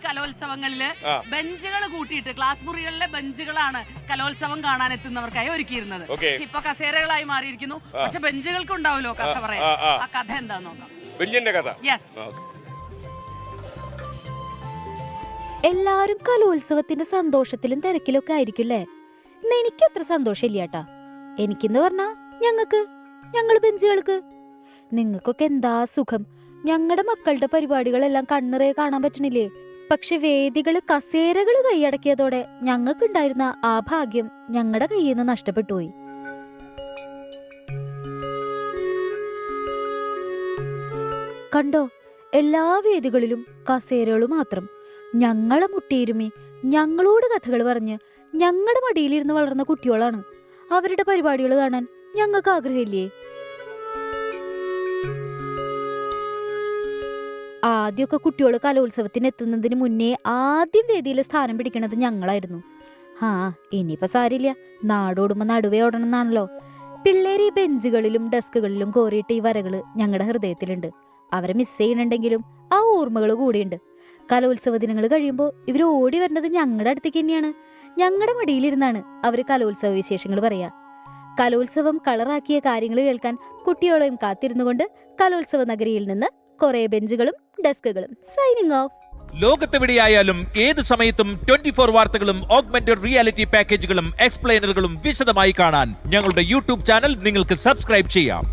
കലോത്സവങ്ങളില് ബെഞ്ചുകൾ കൂട്ടിയിട്ട് ക്ലാസ് മുറികളിലെ ബെഞ്ചുകളാണ് കലോത്സവം കാണാൻ എത്തുന്നവർക്കായി ഒരുക്കിയിരുന്നത്. പക്ഷെ ഇപ്പൊ കസേരകളായി മാറിയിരിക്കുന്നു. പക്ഷെ ബെഞ്ചുകൾക്ക് ഉണ്ടാവുമല്ലോ കഥ പറയാൻ. ആ കഥ എന്താന്ന് നോക്കാം. എല്ലാരും കലോത്സവത്തിന്റെ സന്തോഷത്തിലും തിരക്കിലൊക്കെ ആയിരിക്കുമല്ലേ? എനിക്ക് അത്ര സന്തോഷമില്ലാട്ടാ. എനിക്കെന്ന് പറഞ്ഞാ ഞങ്ങള് ബെഞ്ചുകൾക്ക്. നിങ്ങൾക്കൊക്കെ എന്താ സുഖം. ഞങ്ങളുടെ മക്കളുടെ പരിപാടികളെല്ലാം കണ്ണിറയെ കാണാൻ പറ്റണില്ലേ? പക്ഷെ വേദികള് കസേരകള് കൈയടക്കിയതോടെ ഞങ്ങൾക്കുണ്ടായിരുന്ന ആ ഭാഗ്യം ഞങ്ങളുടെ കയ്യിൽ നിന്ന് നഷ്ടപ്പെട്ടു പോയി. കണ്ടോ, എല്ലാ വേദികളിലും കസേരകള് മാത്രം. ഞങ്ങളെ മുട്ടിയിരുമി ഞങ്ങളോട് കഥകൾ പറഞ്ഞ് ഞങ്ങളുടെ മടിയിലിരുന്ന് വളർന്ന കുട്ടികളാണ്. അവരുടെ പരിപാടികൾ കാണാൻ ഞങ്ങൾക്ക് ആഗ്രഹമില്ലേ? ആദ്യമൊക്കെ കുട്ടികൾ കലോത്സവത്തിന് എത്തുന്നതിന് മുന്നേ ആദ്യം വേദിയിൽ സ്ഥാനം പിടിക്കണത് ഞങ്ങളായിരുന്നു. ഇനിയിപ്പോ സാരില്ല, നാടോടുമ്പോ നടുവേ ഓടണമെന്നാണല്ലോ. പിള്ളേര് ഈ ബെഞ്ചുകളിലും ഡെസ്കുകളിലും കോറിയിട്ട് ഈ വരകള് ഞങ്ങളുടെ ഹൃദയത്തിലുണ്ട്. അവരെ മിസ് ചെയ്യണുണ്ടെങ്കിലും ആ ഓർമ്മകൾ കൂടിയുണ്ട്. കലോത്സവ ദിനങ്ങൾ കഴിയുമ്പോൾ ഇവർ ഓടി വരുന്നത് ഞങ്ങളുടെ അടുത്തേക്ക് തന്നെയാണ്. ഞങ്ങളുടെ മടിയിലിരുന്നാണ് അവര് കലോത്സവ വിശേഷങ്ങൾ പറയാ. കലോത്സവം കളറാക്കിയ കാര്യങ്ങൾ കേൾക്കാൻ കുട്ടികളെയും കാത്തിരുന്നുകൊണ്ട് കലോത്സവ നഗരിയിൽ നിന്ന് കുറെ ബെഞ്ചുകളും ഡെസ്കുകളും സൈനിങ് ഓഫ്. ലോകത്തെവിടെയായാലും ഏത് സമയത്തും 24 വാർത്തകളും ഓഗ്മെന്റഡ് റിയാലിറ്റി പാക്കേജുകളും എക്സ്പ്ലെയിനറുകളും വിശദമായി കാണാൻ ഞങ്ങളുടെ യൂട്യൂബ് ചാനൽ നിങ്ങൾക്ക് സബ്സ്ക്രൈബ് ചെയ്യാം.